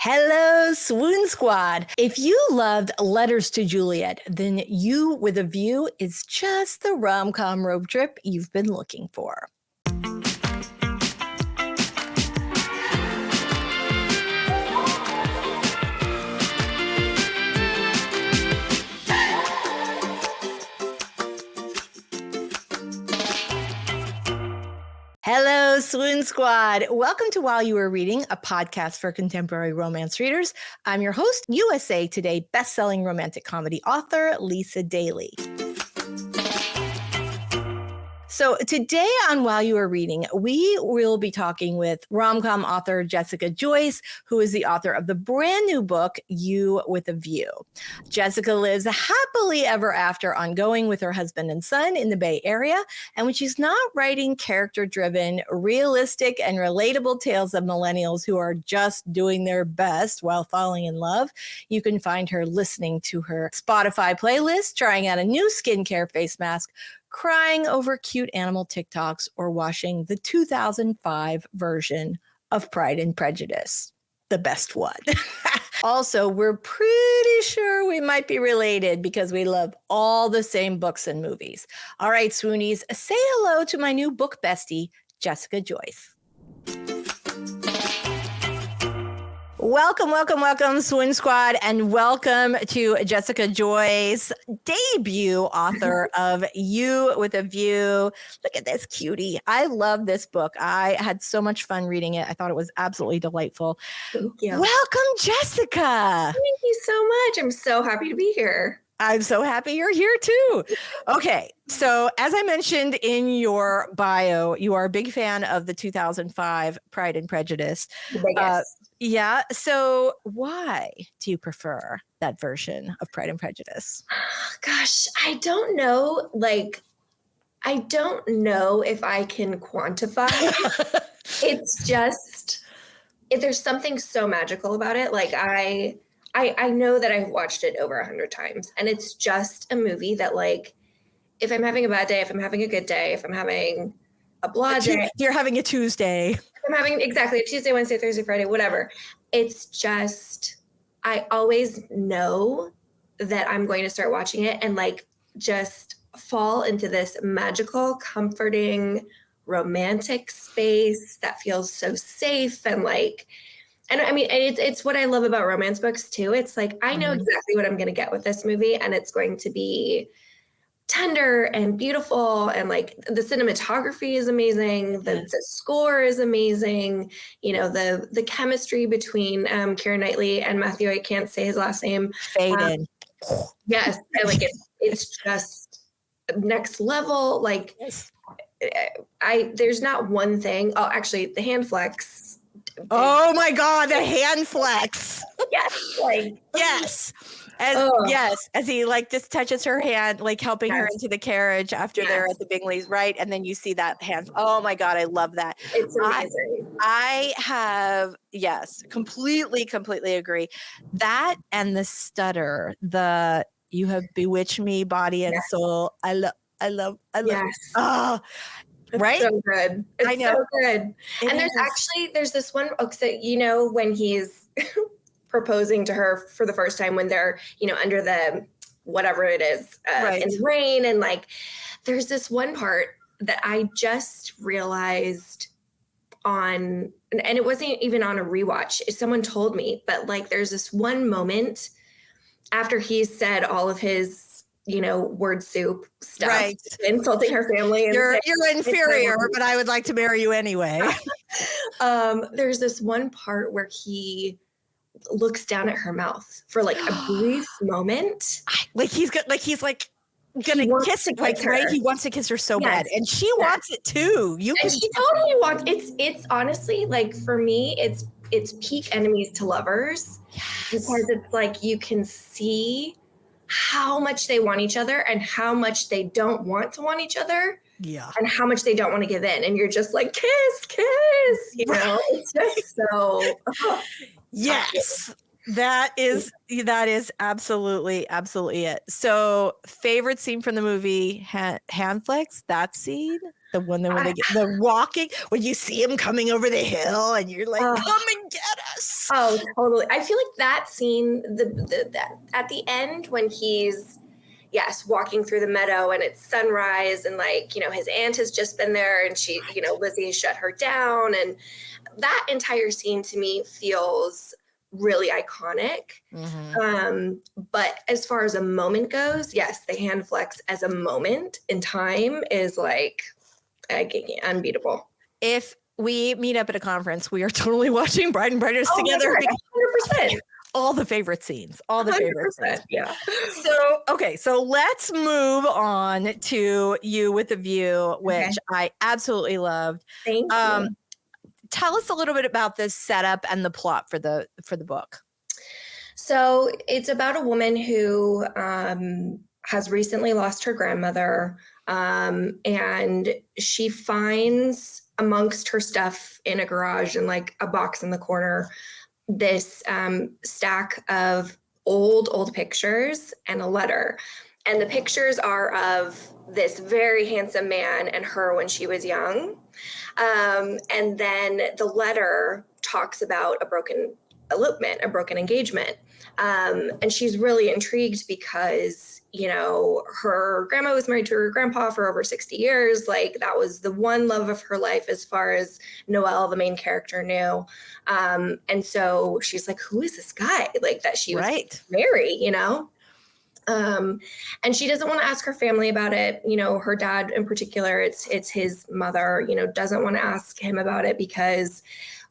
Hello, Swoon Squad. If you loved Letters to Juliet, then You with a View is just the rom-com road trip you've been looking for. Hello, Swoon Squad. Welcome to While You Were Reading, a podcast for contemporary romance readers. I'm your host, USA Today bestselling romantic comedy author, Lisa Daly. So today on While You Were Reading, we will be talking with rom-com author Jessica Joyce, who is the author of the brand new book, You with a View. Jessica lives happily ever after ongoing with her husband and son in the Bay Area. And when she's not writing character-driven, realistic, and relatable tales of millennials who are just doing their best while falling in love, you can find her listening to her Spotify playlist, trying out a new skincare face mask, crying over cute animal TikToks, or watching the 2005 version of Pride and Prejudice, the best one. Also, we're pretty sure we might be related because we love all the same books and movies. All right, Swoonies, say hello to my new book bestie, Jessica Joyce. Welcome, Swoon Squad, and welcome to Jessica Joyce, debut author of You with a View. Look at this cutie. I love this book. I had so much fun reading it. I thought it was absolutely delightful. Thank you. Welcome, Jessica. Thank you so much. I'm so happy to be here. I'm so happy you're here too. Okay, so as I mentioned in your bio, you are a big fan of the 2005 Pride and Prejudice. Yeah. So why do you prefer that version of Pride and Prejudice? Gosh, I don't know. I don't know if I can quantify. It's just, there's something so magical about it. I know that I've watched it over 100 times, and it's just a movie that, if I'm having a bad day, if I'm having a good day, if I'm having a blah day. You're having a Tuesday. I'm having exactly a Tuesday, Wednesday, Thursday, Friday, whatever. It's just, I always know that I'm going to start watching it and just fall into this magical, comforting, romantic space that feels so safe and I mean, it's what I love about romance books too. It's I know exactly what I'm going to get with this movie, and it's going to be tender and beautiful, and the cinematography is amazing. The score is amazing. You know, the chemistry between Keira Knightley and Matthew, I can't say his last name. Faden. Yes, it's just next level. There's not one thing. Oh, actually, the hand flex. Oh my God, the hand flex. Yes, yes. As he just touches her hand, helping her into the carriage after they're at the Bingleys, right? And then you see that hand. Oh my God, I love that. It's amazing. I have, completely agree. That and the stutter, the "you have bewitched me, body and soul." I love. Yes. Oh, right? So good. It's I know. So good. And there's this one, so when he's proposing to her for the first time, when they're, under the, whatever it is, in the rain. And there's this one part that I just realized and it wasn't even on a rewatch. Someone told me, but there's this one moment after he said all of his, word soup stuff, insulting her family. And you're inferior, but I would like to marry you anyway. There's this one part where he looks down at her mouth for a brief moment. He's gonna kiss it, right? He wants to kiss her so bad, and she wants it too. She totally wants. It's honestly for me, it's peak enemies to lovers, because it's you can see how much they want each other and how much they don't want to want each other. Yeah. And how much they don't want to give in. And you're just kiss, it's just so. Yes. That is absolutely it. So favorite scene from the movie, hand flex, that scene? The one that when they get the walking, when you see him coming over the hill and you're like, come and get us. Oh, totally. I feel like that scene, that at the end when he's, walking through the meadow and it's sunrise and like, his aunt has just been there and she, Lizzie shut her down. And that entire scene to me feels really iconic. But as far as a moment goes, yes, the hand flex as a moment in time is like unbeatable. If we meet up at a conference, we are totally watching Bride and Prejudice together. 100%. All the favorite scenes. All the favorite scenes. Yeah. So let's move on to You with a View, which I absolutely loved. Thank you. Tell us a little bit about this setup and the plot for the book. So it's about a woman who has recently lost her grandmother, and she finds amongst her stuff in a garage and like a box in the corner this stack of old pictures and a letter. And the pictures are of this very handsome man and her when she was young. And then the letter talks about a broken elopement, a broken engagement. And she's really intrigued because, her grandma was married to her grandpa for over 60 years. Like that was the one love of her life as far as Noelle, the main character, knew. And so she's like, who is this guy? Like that she was married, and she doesn't want to ask her family about it. Her dad in particular, it's his mother, doesn't want to ask him about it because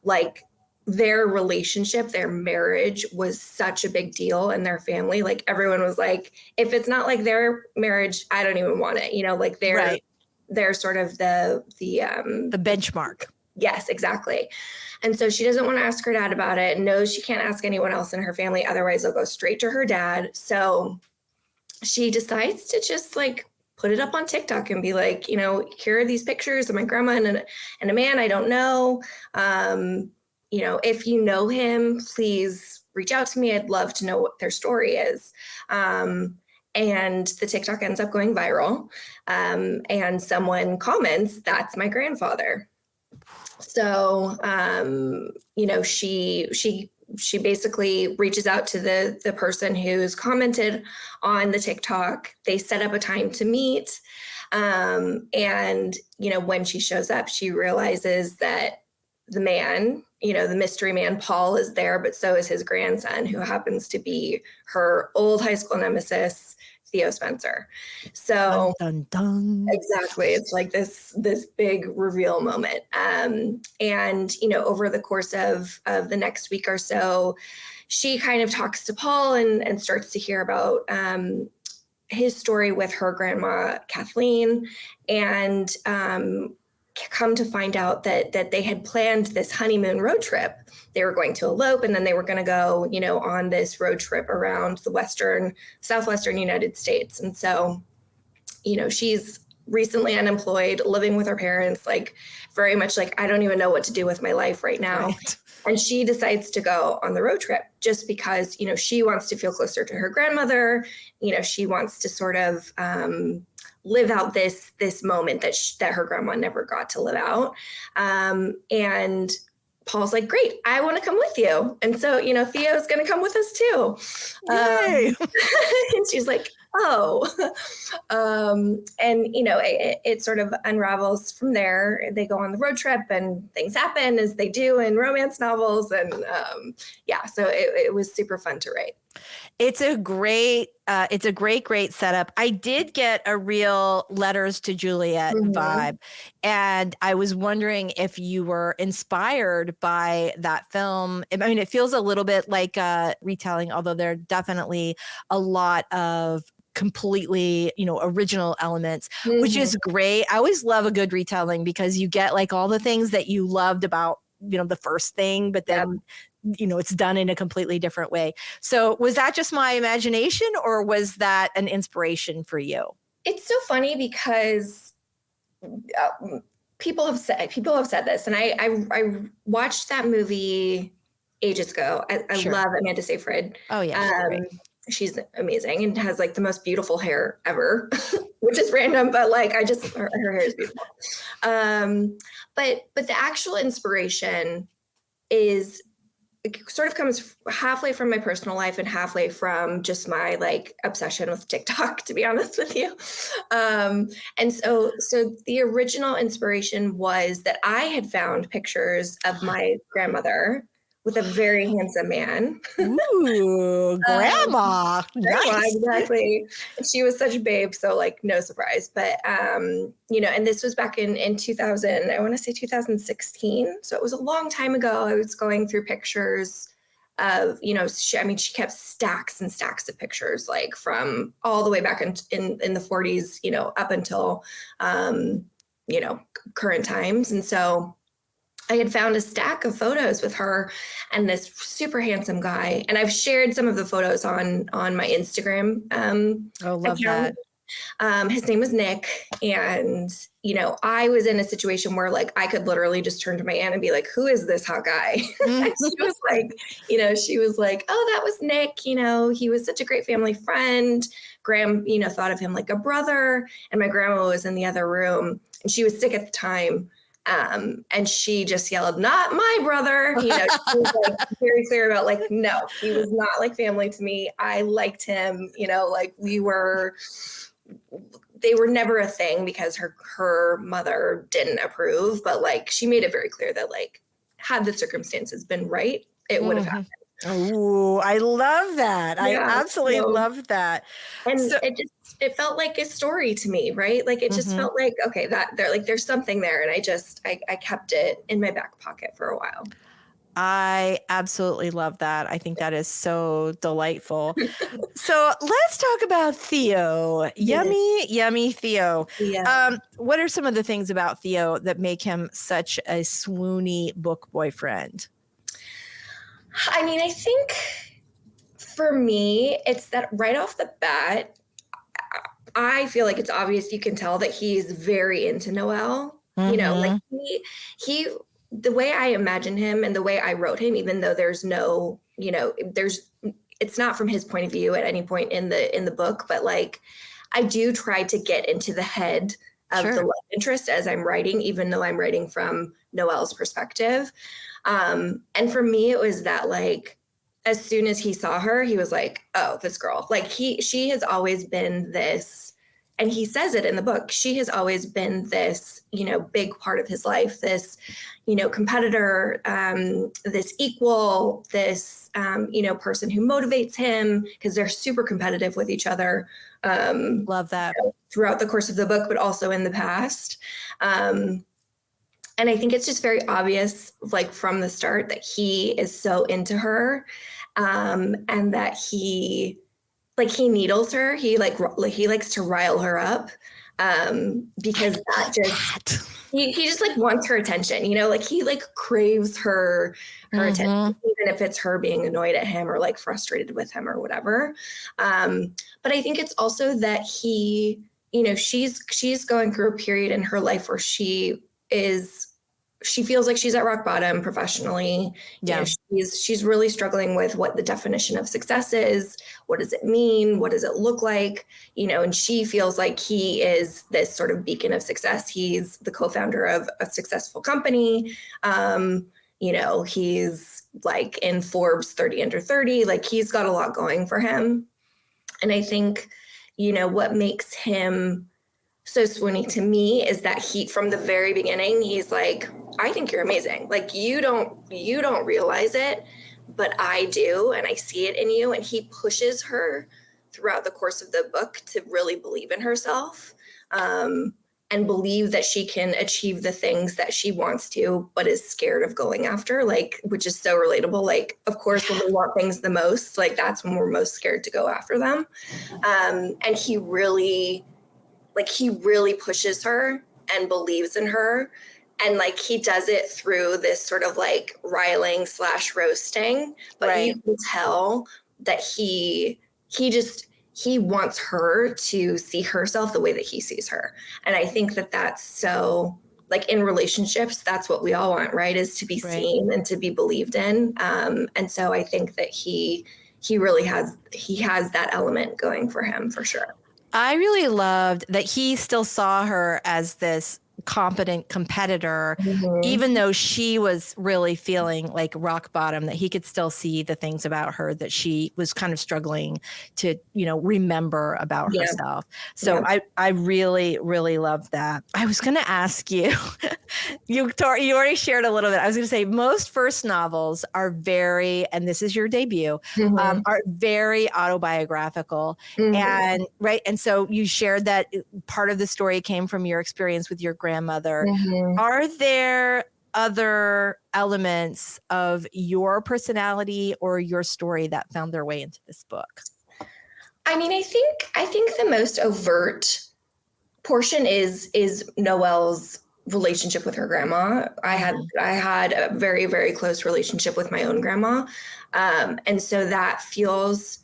like their relationship, their marriage was such a big deal in their family. Like everyone was like, if it's not like their marriage, I don't even want it, like they're sort of the benchmark. Yes, exactly. And so she doesn't want to ask her dad about it, knows she can't ask anyone else in her family. Otherwise they'll go straight to her dad. So she decides to just like put it up on TikTok and be like, here are these pictures of my grandma and a man I don't know. If you know him, please reach out to me. I'd love to know what their story is. And the TikTok ends up going viral. And someone comments, that's my grandfather. So, she basically reaches out to the person who's commented on the TikTok. They set up a time to meet. And, when she shows up, she realizes that the man, the mystery man, Paul, is there, but so is his grandson, who happens to be her old high school nemesis, Theo Spencer. So dun, dun, dun. Exactly. It's like this big reveal moment. And, over the course of the next week or so, she kind of talks to Paul and starts to hear about his story with her grandma, Kathleen, and come to find out that they had planned this honeymoon road trip. They were going to elope and then they were going to go, on this road trip around the southwestern United States. And so, she's recently unemployed, living with her parents, like very much like, I don't even know what to do with my life right now. Right. And she decides to go on the road trip just because, she wants to feel closer to her grandmother. She wants to sort of, live out this moment that her grandma never got to live out. And Paul's like, great, I want to come with you. And so, Theo's going to come with us too. And she's like, oh, and, it sort of unravels from there. They go on the road trip and things happen as they do in romance novels. And so it was super fun to write. It's a great setup. I did get a real Letters to Juliet vibe. And I was wondering if you were inspired by that film. I mean, it feels a little bit like a retelling, although there are definitely a lot of completely, original elements, which is great. I always love a good retelling because you get like all the things that you loved about, the first thing, but then it's done in a completely different way. So was that just my imagination or was that an inspiration for you? It's so funny because people have said this, and I watched that movie ages ago. I love Amanda Seyfried. Oh yeah. she's amazing and has like the most beautiful hair ever, which is random, but like her hair is beautiful. But the actual inspiration is, it sort of comes halfway from my personal life and halfway from just my like obsession with TikTok, to be honest with you. And so the original inspiration was that I had found pictures of my grandmother with a very handsome man. Ooh, grandma. Nice. Exactly. She was such a babe, so like no surprise. But you know, and this was back in 2000, I want to say 2016. So it was a long time ago. I was going through pictures of, you know, she kept stacks and stacks of pictures, like from all the way back in the 40s, you know, up until you know, current times. And so I had found a stack of photos with her and this super handsome guy. And I've shared some of the photos on my Instagram Love account. that. His name was Nick. And, you know, I was in a situation where like I could literally just turn to my aunt and be like, who is this hot guy? And she was like, you know, oh, that was Nick. You know, he was such a great family friend. Graham, you know, thought of him like a brother. And my grandma was in the other room and she was sick at the time. And she just yelled, not my brother. You know, she was like very clear about like, no, he was not like family to me. I liked him, you know, like they were never a thing because her mother didn't approve, but like she made it very clear that like had the circumstances been right, it would have happened. Oh, I love that. Yeah, I absolutely love that. And it felt like a story to me, right? Like it just felt like, okay, there's something there. And I kept it in my back pocket for a while. I absolutely love that. I think that is so delightful. So let's talk about Theo. Yummy Theo. Yeah. What are some of the things about Theo that make him such a swoony book boyfriend? I mean, I think for me, it's that right off the bat, I feel like it's obvious. You can tell that he's very into Noelle. You know, like he the way I imagine him and the way I wrote him, even though there's no, you know, it's not from his point of view at any point in the book, but like I do try to get into the head of the love interest as I'm writing, even though I'm writing from Noelle's perspective. And for me, it was that like, as soon as he saw her, he was like, oh, this girl, like she has always been this, and he says it in the book, she has always been this, you know, big part of his life, this, you know, competitor, this equal, this, you know, person who motivates him because they're super competitive with each other. Love that. You know, throughout the course of the book, but also in the past. And I think it's just very obvious, like from the start, that he is so into her, and that he needles her. He likes to rile her up, because that just he just like wants her attention. You know, like he like craves her attention, even if it's her being annoyed at him or like frustrated with him or whatever. But I think it's also that he, you know, she's going through a period in her life where she feels like she's at rock bottom professionally. Yeah. You know, she's really struggling with what the definition of success is. What does it mean? What does it look like? You know, and she feels like he is this sort of beacon of success. He's the co-founder of a successful company. You know, he's like in Forbes 30 under 30, like he's got a lot going for him. And I think, you know, what makes him so swoony to me is that he, from the very beginning, he's like, I think you're amazing. Like you don't realize it, but I do. And I see it in you. And he pushes her throughout the course of the book to really believe in herself, and believe that she can achieve the things that she wants to, but is scared of going after, like, which is so relatable. Like, of course, when we want things the most, like that's when we're most scared to go after them. And he really pushes her and believes in her. And like, he does it through this sort of like riling / roasting, but you can tell that he wants her to see herself the way that he sees her. And I think that that's so, like in relationships, that's what we all want, right? Is to be seen and to be believed in. And so I think that he he has that element going for him for sure. I really loved that he still saw her as this competent competitor, even though she was really feeling like rock bottom, that he could still see the things about her that she was kind of struggling to, remember about herself. So I really, really loved that. I was going to ask you, you already shared a little bit. I was going to say most first novels are very, and this is your debut, are very autobiographical. And right. And so you shared that part of the story came from your experience with your grandmother. Are there other elements of your personality or your story that found their way into this book? I mean, I think the most overt portion is Noelle's relationship with her grandma. I had a very, very close relationship with my own grandma. And so that feels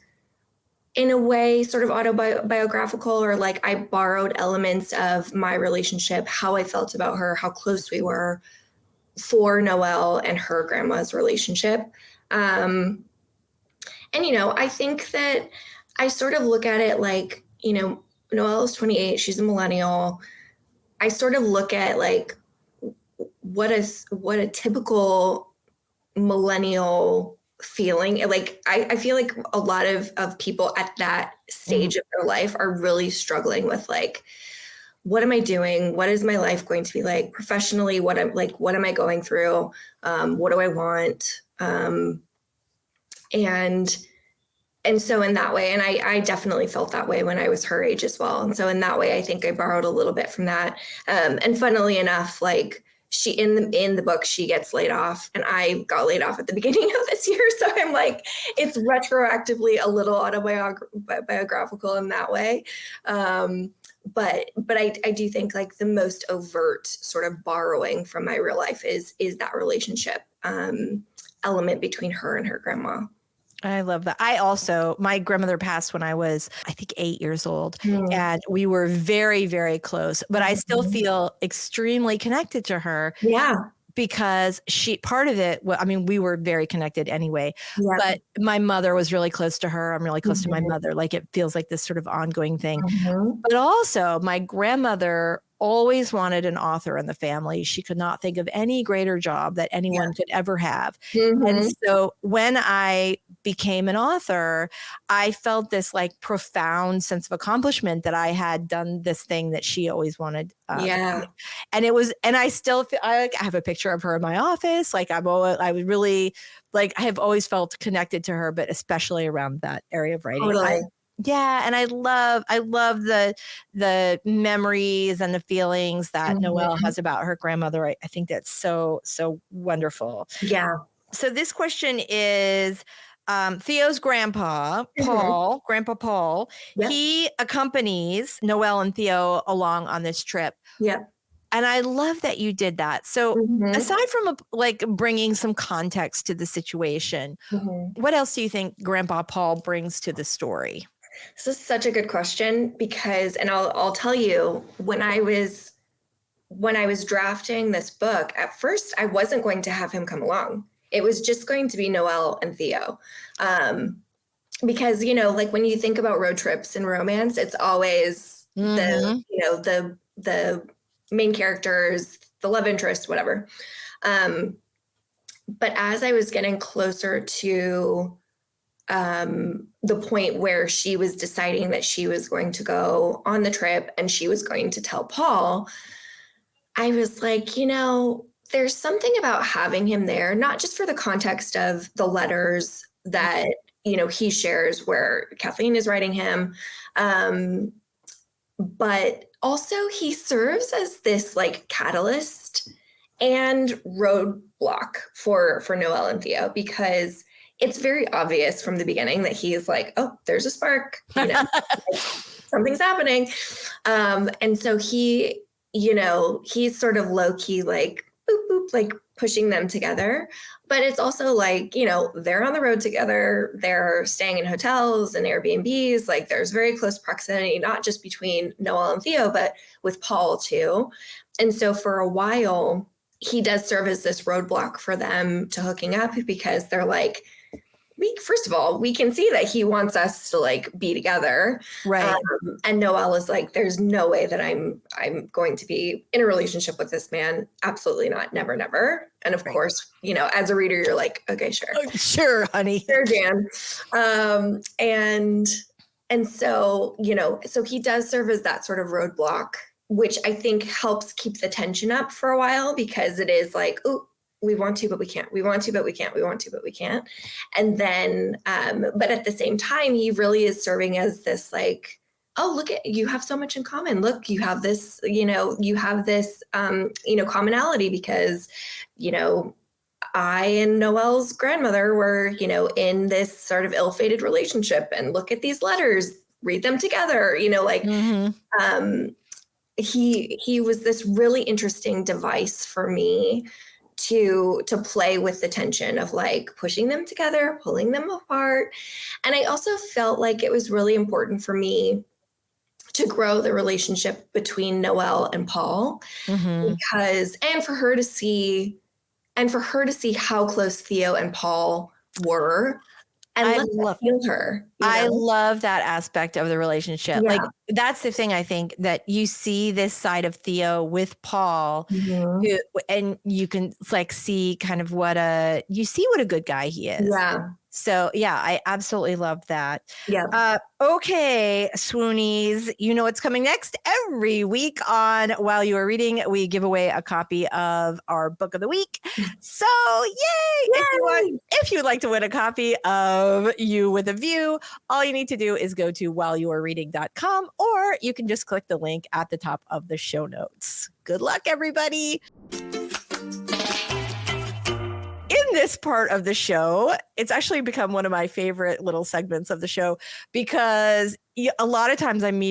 in a way sort of autobiographical, or like I borrowed elements of my relationship, how I felt about her, how close we were, for Noelle and her grandma's relationship. And, I think that I sort of look at it like, Noelle is 28, she's a millennial. I sort of look at like what a typical millennial feeling. Like I feel like a lot of people at that stage of their life are really struggling with like, what am I doing? What is my life going to be like professionally? What am I going through? What do I want? And so in that way, and I definitely felt that way when I was her age as well. And so in that way, I think I borrowed a little bit from that. And funnily enough, like she in the book, she gets laid off, and I got laid off at the beginning of this year. So I'm like, it's retroactively a little autobiographical in that way. But I do think like the most overt sort of borrowing from my real life is that relationship element between her and her grandma. I love that. My grandmother passed when I was, I think, 8 years old, and we were very, very close, but I still feel extremely connected to her. Yeah. Because part of it, we were very connected anyway, but my mother was really close to her. I'm really close to my mother. Like it feels like this sort of ongoing thing. But also my grandmother always wanted an author in the family. She could not think of any greater job that anyone could ever have. And so when I became an author, I felt this like profound sense of accomplishment that I had done this thing that she always wanted. And I still feel, I have a picture of her in my office. Like I was really like, I have always felt connected to her, but especially around that area of writing. Totally. And I love the memories and the feelings that Noelle has about her grandmother. I think that's so, so wonderful. Yeah. So this question is Theo's grandpa, Grandpa Paul. He accompanies Noelle and Theo along on this trip. Yeah. And I love that you did that. So aside from bringing some context to the situation, what else do you think Grandpa Paul brings to the story? This is such a good question because, and I'll tell you, when I was drafting this book, at first I wasn't going to have him come along. It was just going to be Noelle and Theo. Because, like when you think about road trips and romance, it's always the main characters, the love interest, whatever. But as I was getting closer to the point where she was deciding that she was going to go on the trip and she was going to tell Paul, I was like, there's something about having him there, not just for the context of the letters that, he shares where Kathleen is writing him, but also he serves as this like catalyst and roadblock for Noelle and Theo, because it's very obvious from the beginning that he is like, oh, there's a spark, something's happening. And so he's sort of low key, like boop, boop, like pushing them together. But it's also like, they're on the road together. They're staying in hotels and Airbnbs. Like there's very close proximity, not just between Noelle and Theo, but with Paul too. And so for a while, he does serve as this roadblock for them to hooking up, because they're like, first of all, we can see that he wants us to like be together. Right. And Noelle is like, there's no way that I'm going to be in a relationship with this man. Absolutely not. Never, never. And of course, you know, as a reader, you're like, okay, sure. Oh, sure, honey. Sure, Dan. And so, you know, so he does serve as that sort of roadblock, which I think helps keep the tension up for a while, because it is like, oh, we want to, but we can't. We want to, but we can't. We want to, but we can't. And then, but at the same time, he really is serving as this like, oh, look at, you have so much in common. Look, you have this, you know, commonality, because, you know, I and Noelle's grandmother were, you know, in this sort of ill-fated relationship, and look at these letters, read them together, you know, like, he was this really interesting device for me to play with the tension of like pushing them together, pulling them apart. And I also felt like it was really important for me to grow the relationship between Noelle and Paul, because, and for her to see how close Theo and Paul were, and let feel her. I love that aspect of the relationship. Yeah. Like, that's the thing, I think, that you see this side of Theo with Paul, who, and you can like see kind of what a good guy he is. Yeah. So yeah, I absolutely love that. Yeah. Okay, swoonies, you know what's coming next. Every week on While You Are Reading, we give away a copy of our book of the week. So yay! If you would like to win a copy of You with a View, all you need to do is go to whileyouarereading.com, or you can just click the link at the top of the show notes. Good luck, everybody. In this part of the show, it's actually become one of my favorite little segments of the show, because a lot of times I'm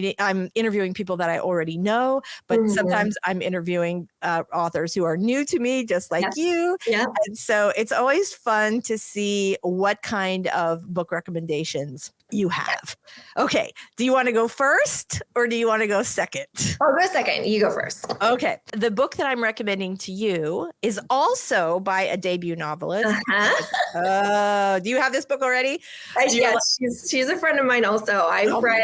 interviewing people that I already know, but sometimes I'm interviewing authors who are new to me, just like you. Yeah. And so it's always fun to see what kind of book recommendations you have. Okay. Do you want to go first, or do you want to go second? I'll go second. You go first. Okay. The book that I'm recommending to you is also by a debut novelist. Do you have this book already? Yes, she's a friend of mine also. I've read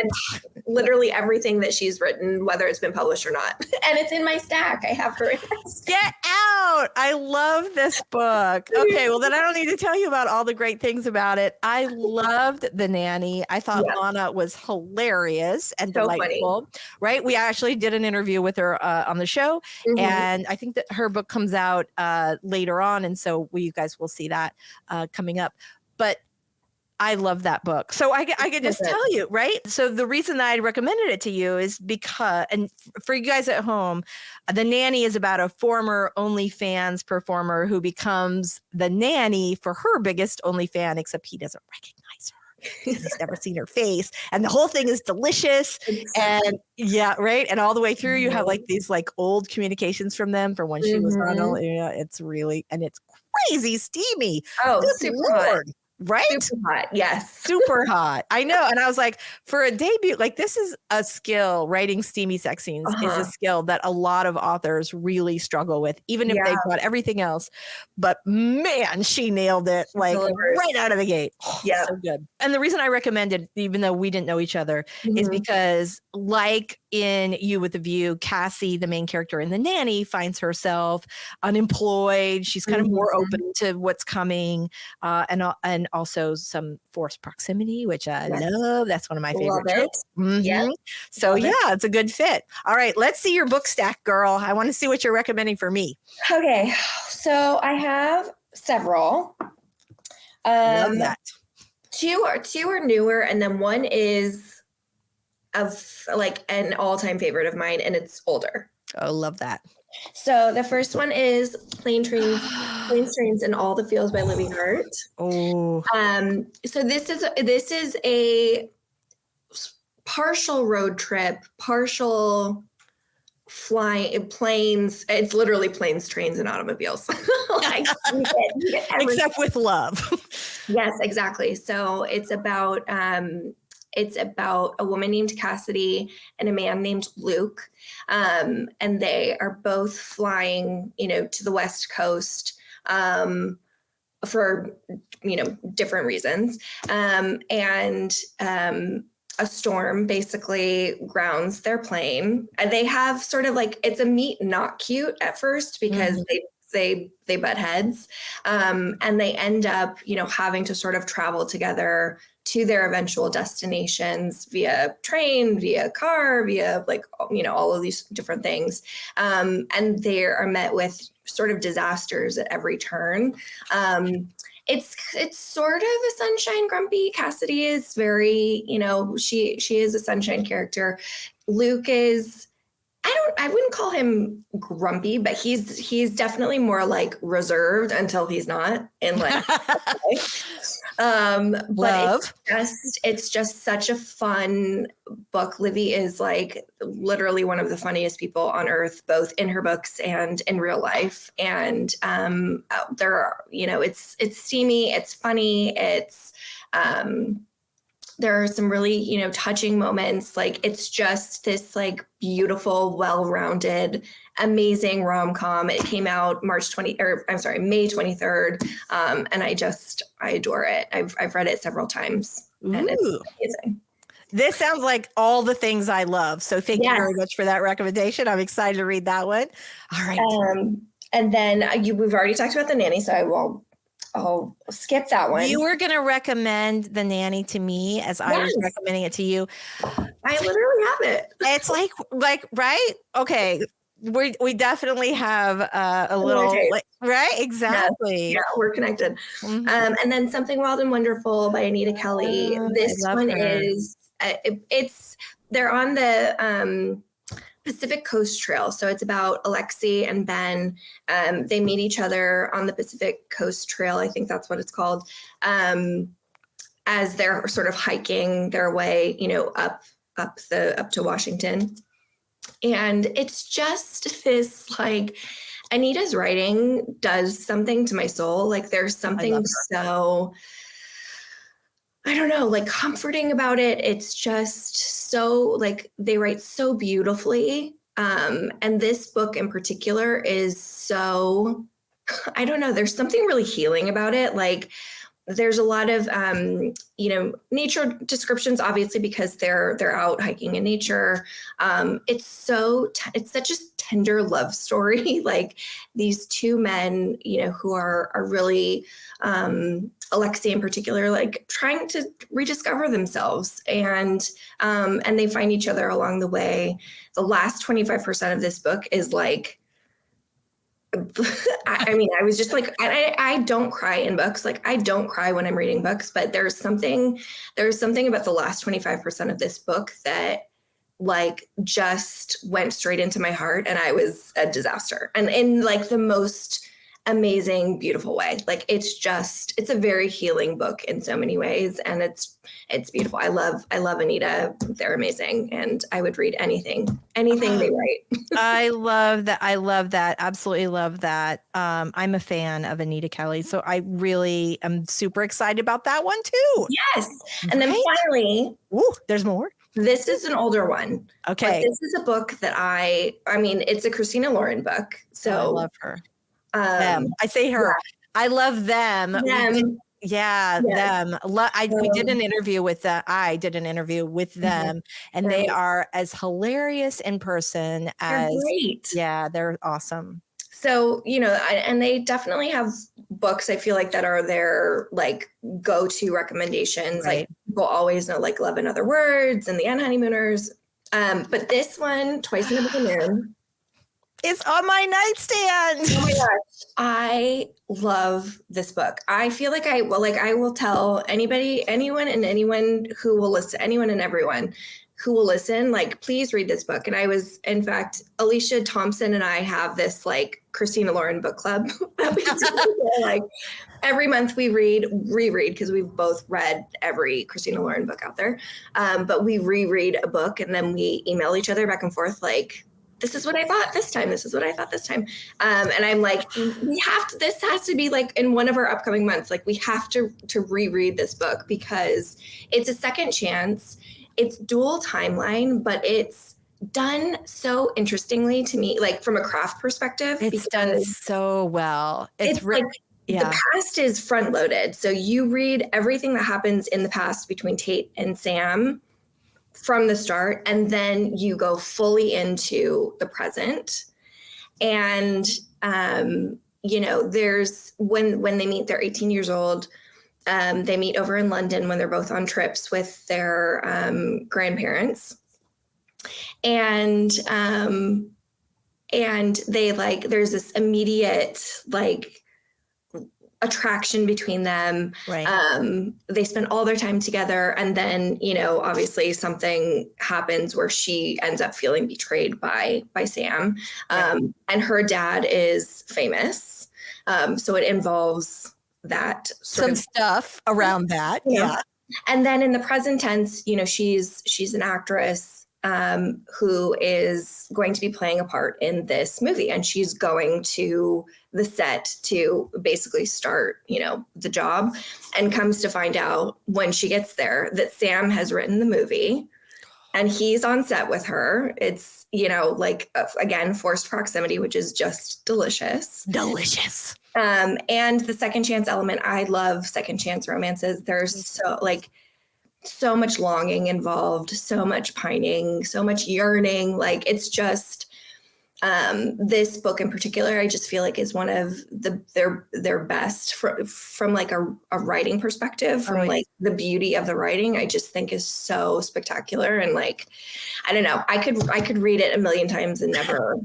literally everything that she's written, whether it's been published or not. And it's in my stack. I have her in my stack. Get out. I love this book. Okay, well, then I don't need to tell you about all the great things about it. I loved The Nanny. I thought Lana was hilarious and delightful. Funny. Right? We actually did an interview with her on the show, and I think that her book comes out later on, and so you guys will see that coming up. But I love that book. So I can just tell you, right? So the reason that I recommended it to you is because, and for you guys at home, The Nanny is about a former OnlyFans performer who becomes the nanny for her biggest OnlyFan, except he doesn't recognize her because he's never seen her face. And the whole thing is delicious. And right. And all the way through, you have like these like old communications from them from when she was on. It's really, and it's crazy steamy. Oh, super hot. Right? Super hot. Yes. Super hot. I know. And I was like, for a debut, like, this is a skill. Writing steamy sex scenes is a skill that a lot of authors really struggle with, even if they've got everything else. But man, she nailed it like right out of the gate. Yeah. So good. And the reason I recommended, even though we didn't know each other, is because, like in You with a View, Cassie, the main character in The Nanny, finds herself unemployed. She's kind of more open to what's coming, and also some forced proximity, which I love. That's one of my favorite tropes. So it's a good fit. All right, let's see your book stack, girl. I want to see what you're recommending for me. Okay, so I have several. Love that. Two are newer, and then one is of like an all-time favorite of mine, and it's older. Oh, love that. So the first one is Plane Trains and All the Feels by Living Art. Oh. So this is a partial road trip, partial flying planes. It's literally planes, trains, and automobiles. Like, except with love. Yes, exactly. So it's about a woman named Cassidy and a man named Luke. And they are both flying, to the West Coast for, different reasons. And a storm basically grounds their plane. And they have sort of like, it's a meet not cute at first because they butt heads. And they end up, having to sort of travel together to their eventual destinations via train, via car, via like, all of these different things. And they are met with sort of disasters at every turn. It's sort of a sunshine grumpy. Cassidy is very, she is a sunshine character. Luke is, I wouldn't call him grumpy, but he's definitely more like reserved until he's not in like but it's just such a fun book. Livy is like literally one of the funniest people on earth, both in her books and in real life. And there are, it's steamy, it's funny, it's there are some really, touching moments. Like it's just this like beautiful, well-rounded, amazing rom-com. It came out May 23rd. And I adore it. I've read it several times. And it's amazing. This sounds like all the things I love. So thank you very much for that recommendation. I'm excited to read that one. All right. And then we've already talked about The Nanny, so I'll skip that one. You were going to recommend The Nanny to me as I was recommending it to you. I literally have it. It's like, right? Okay. We definitely have a little, right? Exactly. Yeah, we're connected. Mm-hmm. And then Something Wild and Wonderful by Anita Kelly. This one is, they're on the Pacific Coast Trail. So it's about Alexi and Ben. They meet each other on the Pacific Coast Trail. I think that's what it's called. As they're sort of hiking their way, up to Washington. And it's just this like, Anita's writing does something to my soul. Like there's something so, I don't know, like comforting about it. It's just so like they write so beautifully. And this book in particular is so, I don't know, there's something really healing about it. Like there's a lot of, nature descriptions, obviously, because they're out hiking in nature. It's such a tender love story. Like these two men, who are really, Alexi in particular, like trying to rediscover themselves and they find each other along the way. The last 25% of this book is like, I was just like, I don't cry in books. Like I don't cry when I'm reading books, but there's something about the last 25% of this book that like just went straight into my heart and I was a disaster and in like the most amazing, beautiful way. Like it's a very healing book in so many ways. And it's beautiful. I love Anita. They're amazing. And I would read anything they write. I love that. I love that. Absolutely love that. I'm a fan of Anita Kelly. So I really am super excited about that one too. Yes. And then finally, there's more. This is an older one. Okay. But this is a book that it's a Christina Lauren book. So I love her. I say her. Yeah. I love them. Them. Them. We did an interview with them. I did an interview with them, and they are as hilarious in person as. They're great. Yeah, they're awesome. So, and they definitely have books, I feel like, that are their like go-to recommendations. Right. Like people always know like Love in Other Words and The Unhoneymooners. But this one, Twice in a Blue Moon. It's on my nightstand. Oh my gosh. I love this book. I feel like I will tell anyone and everyone who will listen, like, please read this book. And I was, in fact, Alicia Thompson and I have this like Christina Lauren book club that we do. Like every month we reread because we've both read every Christina Lauren book out there. But we reread a book and then we email each other back and forth like, this is what I thought this time. This is what I thought this time. And I'm like, this has to be like in one of our upcoming months. Like we have to reread this book because it's a second chance. It's dual timeline, but it's done so interestingly to me, like from a craft perspective. It's done so well. It's like Yeah. The past is front loaded. So you read everything that happens in the past between Tate and Sam from the start, and then you go fully into the present. And, there's when they meet, they're 18 years old. They meet over in London when they're both on trips with their grandparents. And they there's this immediate attraction between them. Right. They spend all their time together, and then obviously something happens where she ends up feeling betrayed by Sam. Right. And her dad is famous, so it involves that some stuff around that. Yeah. And then in the present tense, she's an actress who is going to be playing a part in this movie, and she's going to the set to basically start, the job, and comes to find out when she gets there that Sam has written the movie and he's on set with her. It's, again, forced proximity, which is just delicious. Delicious. And the second chance element, I love second chance romances. There's so much longing involved, so much pining, so much yearning. It's just this book in particular, I just feel like is one of their best from a writing perspective, from the beauty of the writing. I just think is so spectacular, and I don't know, I could read it a million times and never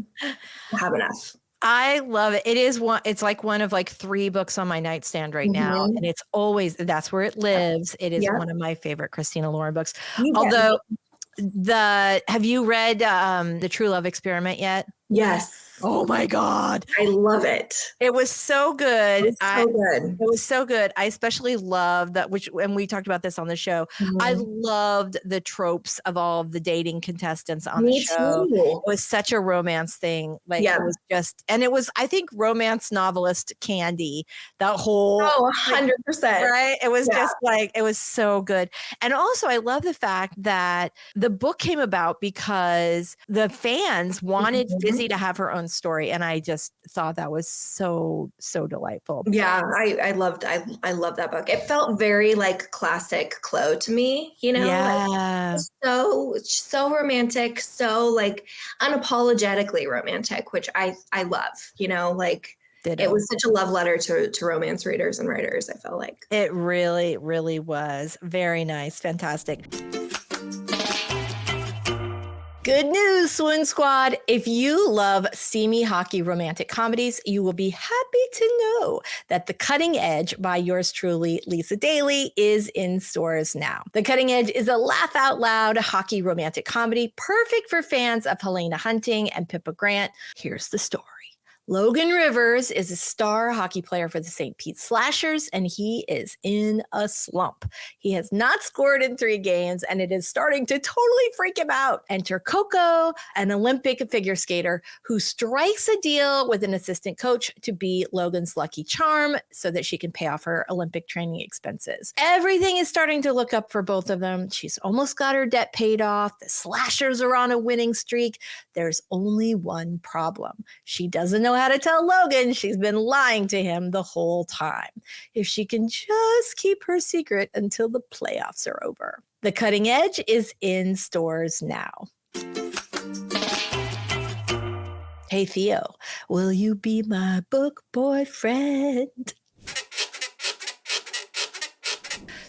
have enough. I love it. It's like one of 3 books on my nightstand right now. And it's always, that's where it lives. It is one of my favorite Christina Lauren books. Although have you read The True Love Experiment yet? Yes. Oh my God. I love it. It was so good. It was so good. I especially loved that, and we talked about this on the show. I loved the tropes of all of the dating contestants on the show. Too. It was such a romance thing. It was just, and it was, I think, romance novelist candy, that whole. Oh, 100%. Right. It was just it was so good. And also I love the fact that the book came about because the fans wanted Fizzy to have her own story, and I just thought that was so delightful. Yeah, I loved that book. It felt very classic Chloe to me, so romantic, so unapologetically romantic, which I love, It was such a love letter to romance readers and writers, I felt like. It really, really was. Very nice. Fantastic. Good news, Swoon Squad. If you love steamy hockey romantic comedies, you will be happy to know that The Cutting Edge by yours truly, Lisa Daly, is in stores now. The Cutting Edge is a laugh out loud hockey romantic comedy, perfect for fans of Helena Hunting and Pippa Grant. Here's the story. Logan Rivers is a star hockey player for the St. Pete Slashers, and he is in a slump. He has not scored in 3 games, and it is starting to totally freak him out. Enter Coco, an Olympic figure skater who strikes a deal with an assistant coach to be Logan's lucky charm so that she can pay off her Olympic training expenses. Everything is starting to look up for both of them. She's almost got her debt paid off. The Slashers are on a winning streak. There's only one problem. She doesn't know how to tell Logan she's been lying to him the whole time. If she can just keep her secret until the playoffs are over. The Cutting Edge is in stores now. Hey, Theo, will you be my book boyfriend?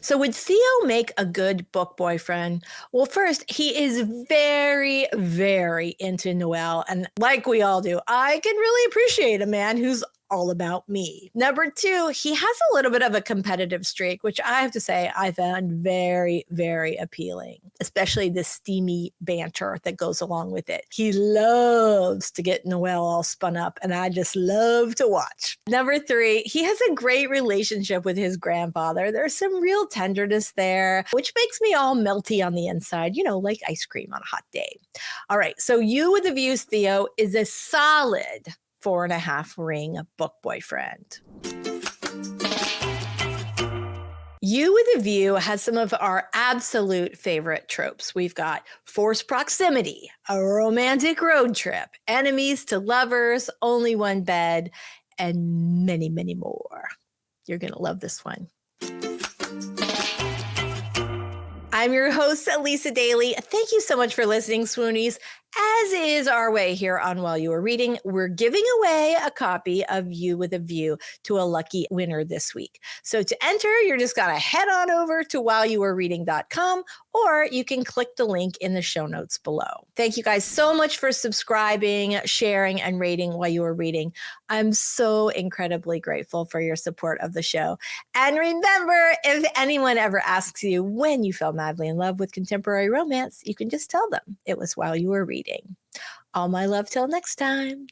So would Theo make a good book boyfriend? Well, first, he is very, very into Noelle. And like we all do, I can really appreciate a man who's all about me. Number 2, he has a little bit of a competitive streak, which I have to say I found very, very appealing, especially the steamy banter that goes along with it. He loves to get Noelle all spun up, and I just love to watch. Number 3, he has a great relationship with his grandfather. There's some real tenderness there, which makes me all melty on the inside, like ice cream on a hot day. All right, so You with the Views, Theo, is a solid 4.5 ring book boyfriend. You with a View has some of our absolute favorite tropes. We've got forced proximity, a romantic road trip, enemies to lovers, only one bed, and many, many more. You're going to love this one. I'm your host, Lisa Daly. Thank you so much for listening, Swoonies. As is our way here on While You Were Reading, we're giving away a copy of You with a View to a lucky winner this week. So to enter, you're just got to head on over to whileyouwerereading.com, or you can click the link in the show notes below. Thank you guys so much for subscribing, sharing, and rating While You Were Reading. I'm so incredibly grateful for your support of the show. And remember, if anyone ever asks you when you fell madly in love with contemporary romance, you can just tell them it was while you were reading. All my love till next time.